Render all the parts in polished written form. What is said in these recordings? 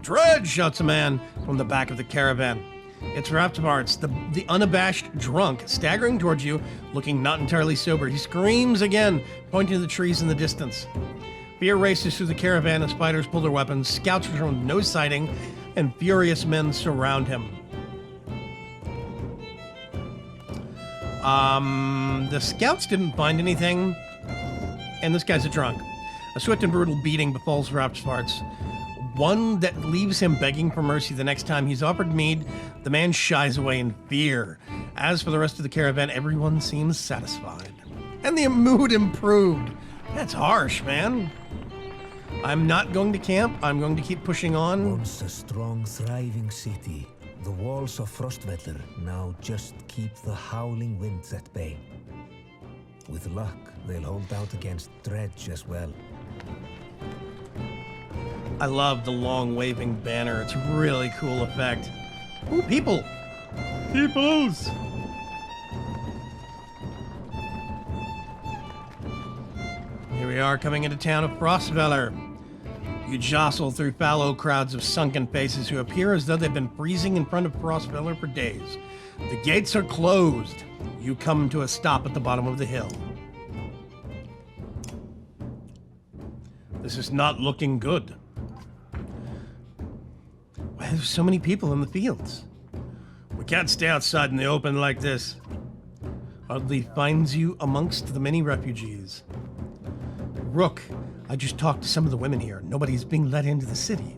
Dredge, shouts a man from the back of the caravan. It's Raptabarts, the unabashed drunk, staggering towards you, looking not entirely sober. He screams again, pointing to the trees in the distance. Fear races through the caravan as fighters pull their weapons, scouts return with no sighting, and furious men surround him. The scouts didn't find anything, and this guy's a drunk. A swift and brutal beating befalls Raptabarts, one that leaves him begging for mercy the next time he's offered mead. The man shies away in fear. As for the rest of the caravan, everyone seems satisfied. And the mood improved. That's harsh, man. I'm not going to camp. I'm going to keep pushing on. Once a strong, thriving city, the walls of Frostvellir now just keep the howling winds at bay. With luck, they'll hold out against Dredge as well. I love the long waving banner. It's a really cool effect. Ooh, people! Peoples! Here we are coming into town of Frostvellir. You jostle through fallow crowds of sunken faces who appear as though they've been freezing in front of Frostvellir for days. The gates are closed. You come to a stop at the bottom of the hill. This is not looking good. Why there's so many people in the fields? We can't stay outside in the open like this. Oddly finds you amongst the many refugees. Rook, I just talked to some of the women here. Nobody's being let into the city.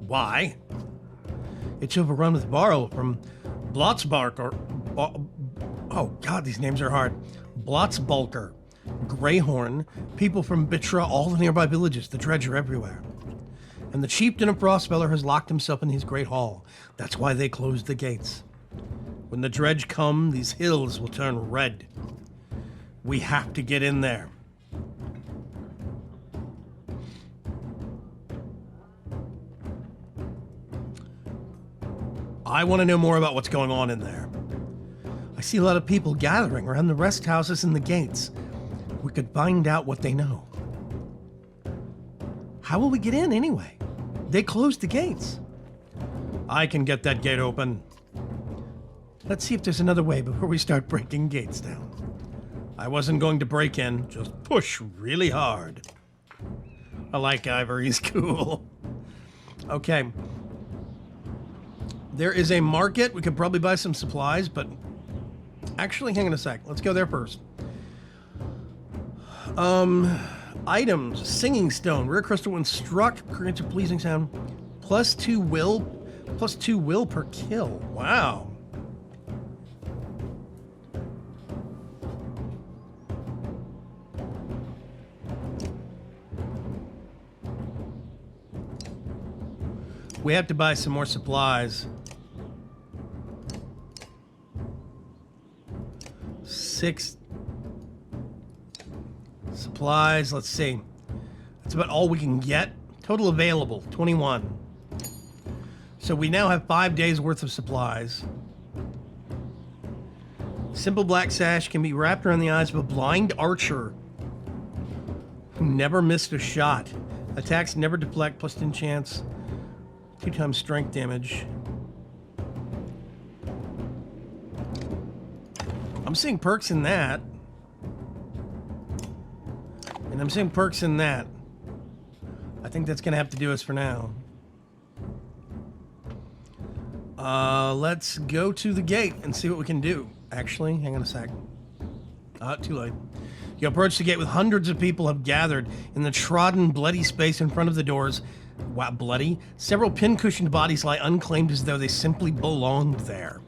Why? It's overrun with borrow from Blotsbark or... oh god, these names are hard. Blotsbalker, Greyhorn, people from Bitra, all the nearby villages. The Dredge are everywhere. And the chieftain of Frostvellir has locked himself in his great hall. That's why they closed the gates. When the Dredge come, these hills will turn red. We have to get in there. I want to know more about what's going on in there. I see a lot of people gathering around the rest houses and the gates. We could find out what they know. How will we get in anyway? They closed the gates. I can get that gate open. Let's see if there's another way before we start breaking gates down. I wasn't going to break in, just push really hard. I like Ivor, he's cool. Okay. There is a market. We could probably buy some supplies, but actually, hang on a sec. Let's go there first. Items. Singing stone. Rare crystal when struck creates a pleasing sound. +2 will per kill. Wow. We have to buy some more supplies. 6 supplies, let's see. That's about all we can get. Total available, 21. So we now have 5 days worth of supplies. Simple black sash can be wrapped around the eyes of a blind archer who never missed a shot. Attacks never deflect, +10 chance. 2 times strength damage. I'm seeing perks in that. And I'm seeing perks in that. I think that's going to have to do us for now. Let's go to the gate and see what we can do. Actually, hang on a sec. Too late. You approach the gate with hundreds of people have gathered in the trodden, bloody space in front of the doors. Wow, bloody. Several pin-cushioned bodies lie unclaimed as though they simply belonged there.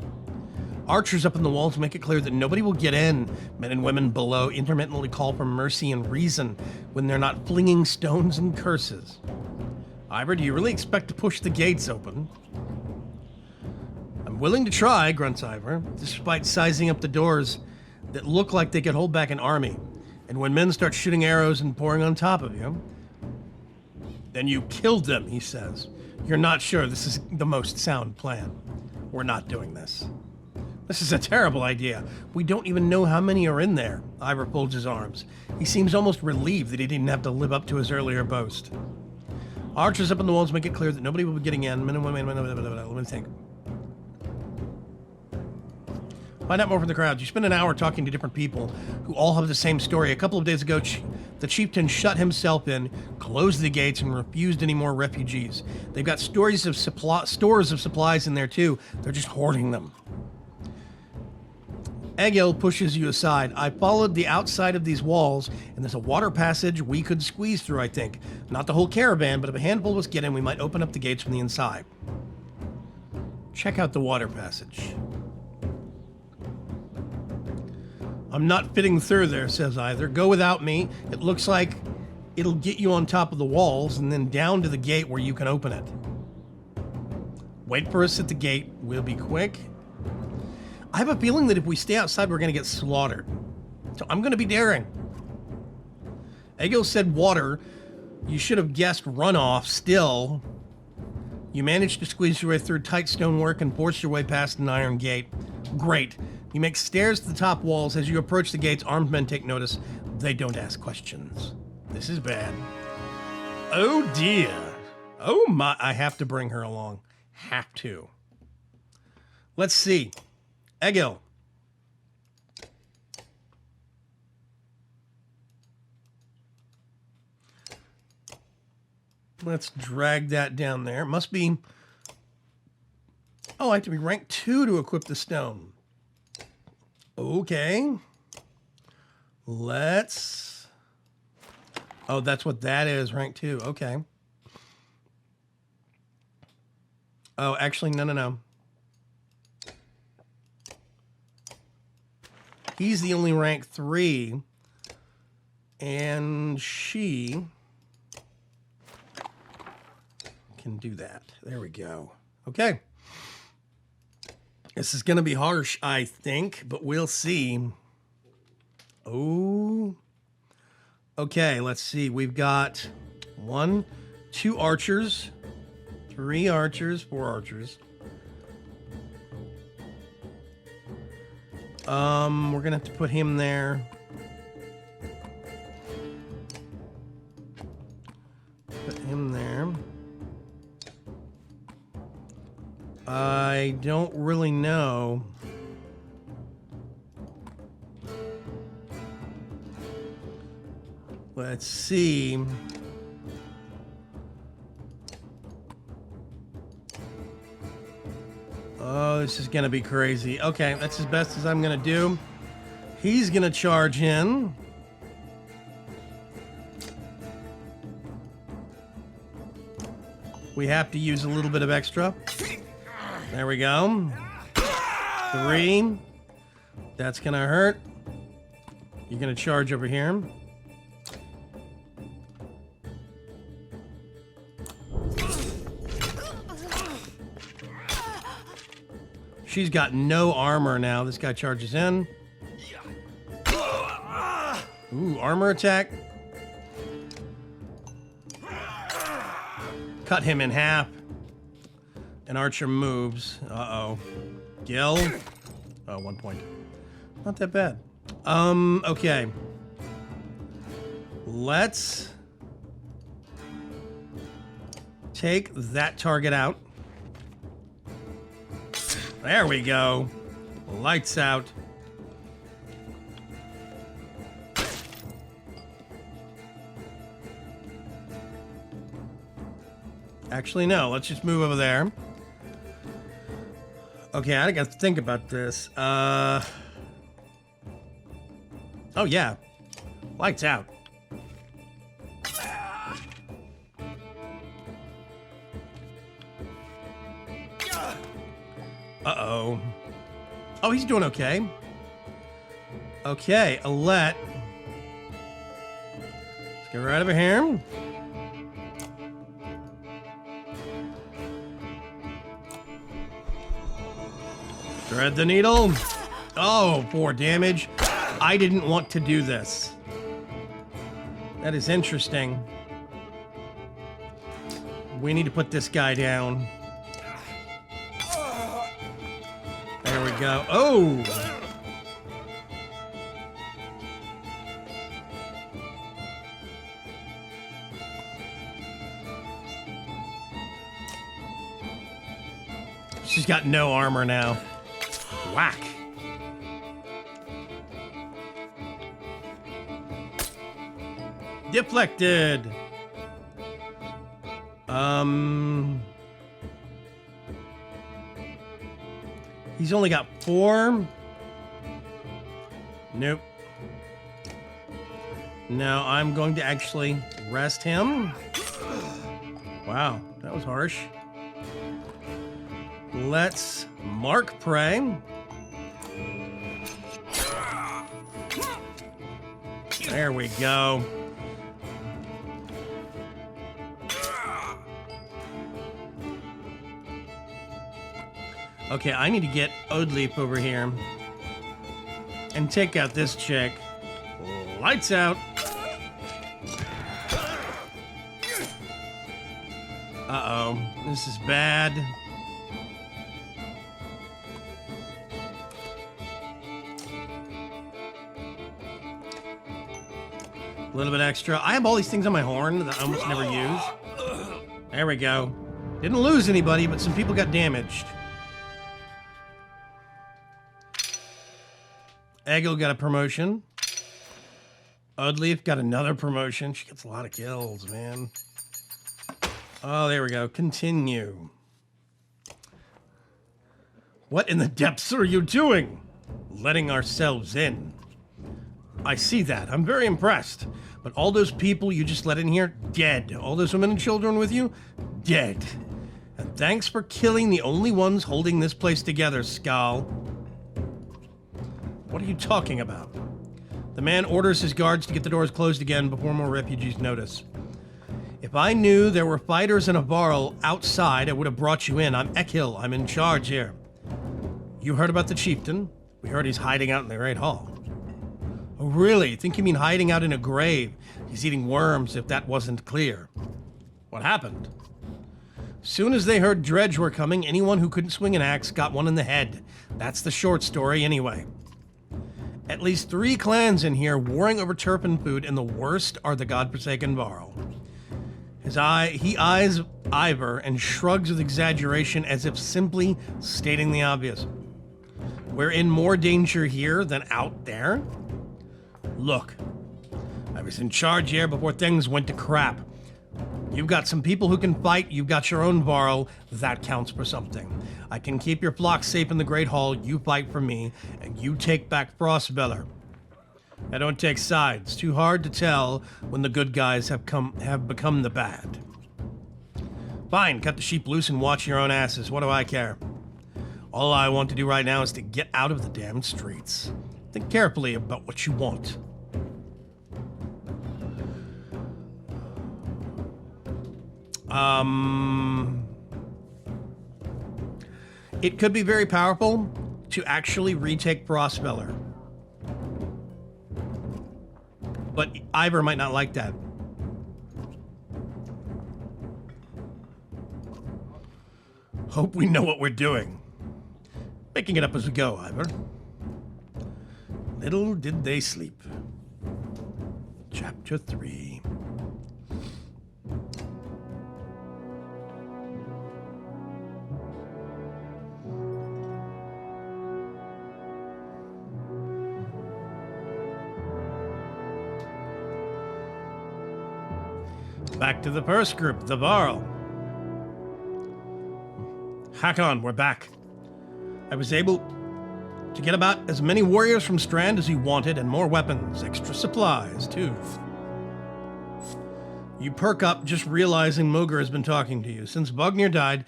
Archers up on the walls make it clear that nobody will get in. Men and women below intermittently call for mercy and reason when they're not flinging stones and curses. Ivor, do you really expect to push the gates open? I'm willing to try, grunts Ivor, despite sizing up the doors that look like they could hold back an army. And when men start shooting arrows and pouring on top of you, then you killed them, he says. You're not sure this is the most sound plan. We're not doing this. This is a terrible idea. We don't even know how many are in there. Ivor folds his arms. He seems almost relieved that he didn't have to live up to his earlier boast. Archers up on the walls make it clear that nobody will be getting in. Let me think. Find out more from the crowd. You spend an hour talking to different people who all have the same story. A couple of days ago, the chieftain shut himself in, closed the gates, and refused any more refugees. They've got stores of supplies in there too. They're just hoarding them. Egil pushes you aside. I followed the outside of these walls, and there's a water passage we could squeeze through, I think. Not the whole caravan, but if a handful of us get in, we might open up the gates from the inside. Check out the water passage. I'm not fitting through there, says either. Go without me. It looks like it'll get you on top of the walls and then down to the gate where you can open it. Wait for us at the gate. We'll be quick. I have a feeling that if we stay outside, we're going to get slaughtered. So I'm going to be daring. Egil said water. You should have guessed runoff. Still, you managed to squeeze your way through tight stonework and force your way past an iron gate. Great. You make stairs to the top walls. As you approach the gates, armed men take notice. They don't ask questions. This is bad. Oh dear. Oh my. I have to bring her along. Have to. Let's see. Egil. Let's drag that down there. Must be... Oh, I have to be rank 2 to equip the stone. Okay. Let's... Oh, that's what that is, rank 2. Okay. Oh, actually, no. He's the only rank 3. And she can do that. There we go. Okay. This is going to be harsh, I think, but we'll see. Oh. Okay, let's see. We've got 1, 2 archers, 3 archers, 4 archers. We're going to have to put him there. Put him there. I don't really know. Let's see. Oh, this is going to be crazy. Okay, that's as best as I'm going to do. He's going to charge in. We have to use a little bit of extra. There we go. 3. That's going to hurt. You're going to charge over here. She's got no armor now. This guy charges in. Ooh, armor attack. Cut him in half. An archer moves. Uh-oh. Gil. Oh, 1 point. Not that bad. Okay. Let's take that target out. There we go. Lights out. Actually, no. Let's just move over there. Okay, I gotta think about this. Oh, yeah. Lights out. Uh-oh. Oh, he's doing okay. Okay, Alette. Let's get right over here. Thread the needle. Oh, 4 damage. I didn't want to do this. That is interesting. We need to put this guy down. There we go. Oh! She's got no armor now. Whack. Deflected. He's only got 4. Nope. Now I'm going to actually rest him. Wow, that was harsh. Let's mark prey. There we go. Okay, I need to get Odleap over here and take out this chick. Lights out. Uh-oh, this is bad. A little bit extra. I have all these things on my horn that I almost never use. There we go. Didn't lose anybody, but some people got damaged. Egil got a promotion. Odleaf got another promotion. She gets a lot of kills, man. Oh, there we go. Continue. What in the depths are you doing? Letting ourselves in. I see that. I'm very impressed. But all those people you just let in here, dead. All those women and children with you, dead. And thanks for killing the only ones holding this place together, Skal. What are you talking about? The man orders his guards to get the doors closed again before more refugees notice. If I knew there were fighters in a varl outside, I would have brought you in. I'm Ekil. I'm in charge here. You heard about the chieftain? We heard he's hiding out in the Great Hall. Oh, really? Think you mean hiding out in a grave? He's eating worms, if that wasn't clear. What happened? Soon as they heard Dredge were coming, anyone who couldn't swing an axe got one in the head. That's the short story anyway. At least 3 clans in here warring over turpin food, and the worst are the godforsaken varl. He eyes Ivor and shrugs with exaggeration as if simply stating the obvious. We're in more danger here than out there? Look, I was in charge here before things went to crap. You've got some people who can fight, you've got your own varl, that counts for something. I can keep your flock safe in the Great Hall, you fight for me, and you take back Frostbeller. I don't take sides. Too hard to tell when the good guys have become the bad. Fine, cut the sheep loose and watch your own asses. What do I care? All I want to do right now is to get out of the damn streets. Think carefully about what you want. It could be very powerful to actually retake Frostbeller. But Ivor might not like that. Hope we know what we're doing. Making it up as we go, Ivor. Little did they sleep. Chapter 3. Back to the first group, the varl. Hakon, we're back. I was able to get about as many warriors from Strand as you wanted, and more weapons, extra supplies, too. You perk up just realizing Moger has been talking to you. Since Bugnir died,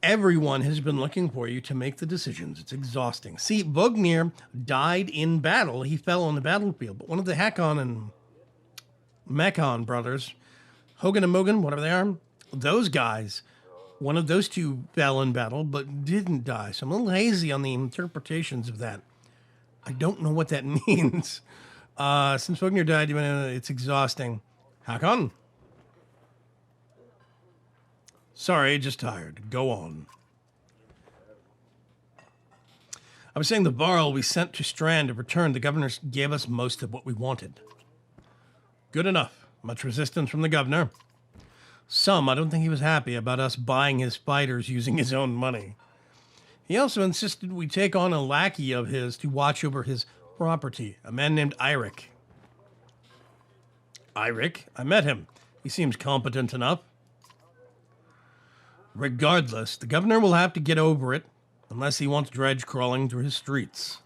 everyone has been looking for you to make the decisions. It's exhausting. See, Bugnir died in battle. He fell on the battlefield, but one of the Hakon and Mekon brothers, Hogan and Mogan, whatever they are, those guys, one of those two fell in battle, but didn't die. So I'm a little hazy on the interpretations of that. I don't know what that means. Since Bugnir died, it's exhausting. Hakon? Sorry, just tired. Go on. I was saying the varl we sent to Strand have returned. The governor gave us most of what we wanted. Good enough. Much resistance from the governor. Some, I don't think he was happy about us buying his fighters using his own money. He also insisted we take on a lackey of his to watch over his property, a man named Eirik. Eirik? I met him. He seems competent enough. Regardless, the governor will have to get over it, unless he wants dredge crawling through his streets.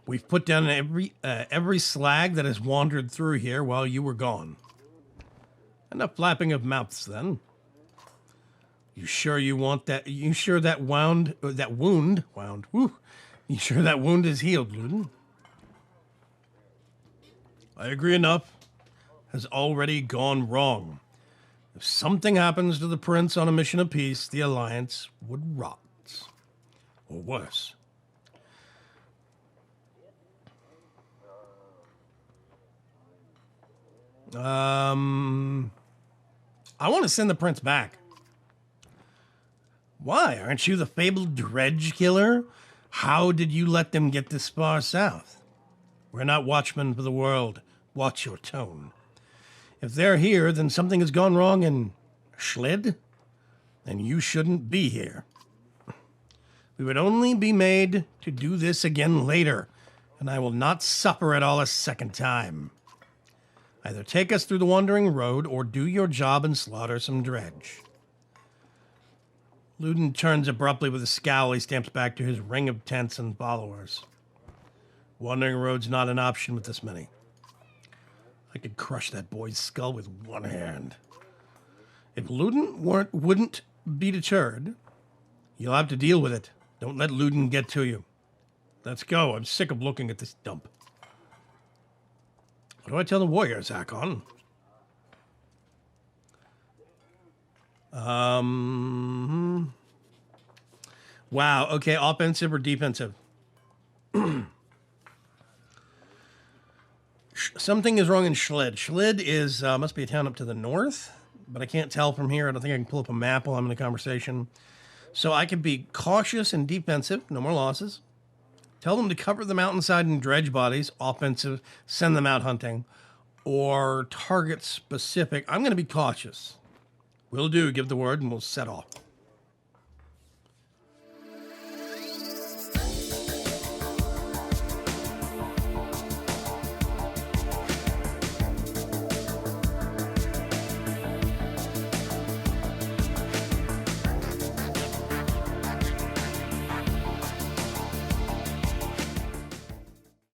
We've put down every slag that has wandered through here while you were gone. Enough flapping of mouths, then. You sure you want that? You sure that wound? Woo! You sure that wound is healed, Luden? I agree. Enough has already gone wrong. If something happens to the prince on a mission of peace, the alliance would rot, or worse. I want to send the prince back. Why? Aren't you the fabled dredge killer? How did you let them get this far south? We're not watchmen for the world. Watch your tone. If they're here, then something has gone wrong in Schlid, then you shouldn't be here. We would only be made to do this again later, and I will not suffer it all a second time. Either take us through the wandering road or do your job and slaughter some dredge. Luden turns abruptly with a scowl. He stamps back to his ring of tents and followers. Wandering road's not an option with this many. I could crush that boy's skull with one hand. If Luden wouldn't be deterred, you'll have to deal with it. Don't let Luden get to you. Let's go. I'm sick of looking at this dump. What do I tell the warriors, Hakon? Wow. Okay. Offensive or defensive? Something is wrong in Schlid. Schlid is, must be a town up to the north, but I can't tell from here. I don't think I can pull up a map while I'm in a conversation. So I can be cautious and defensive. No more losses. Tell them to cover the mountainside and dredge bodies. Offensive. Send them out hunting. Or target specific. I'm going to be cautious. Will do. Give the word and we'll set off.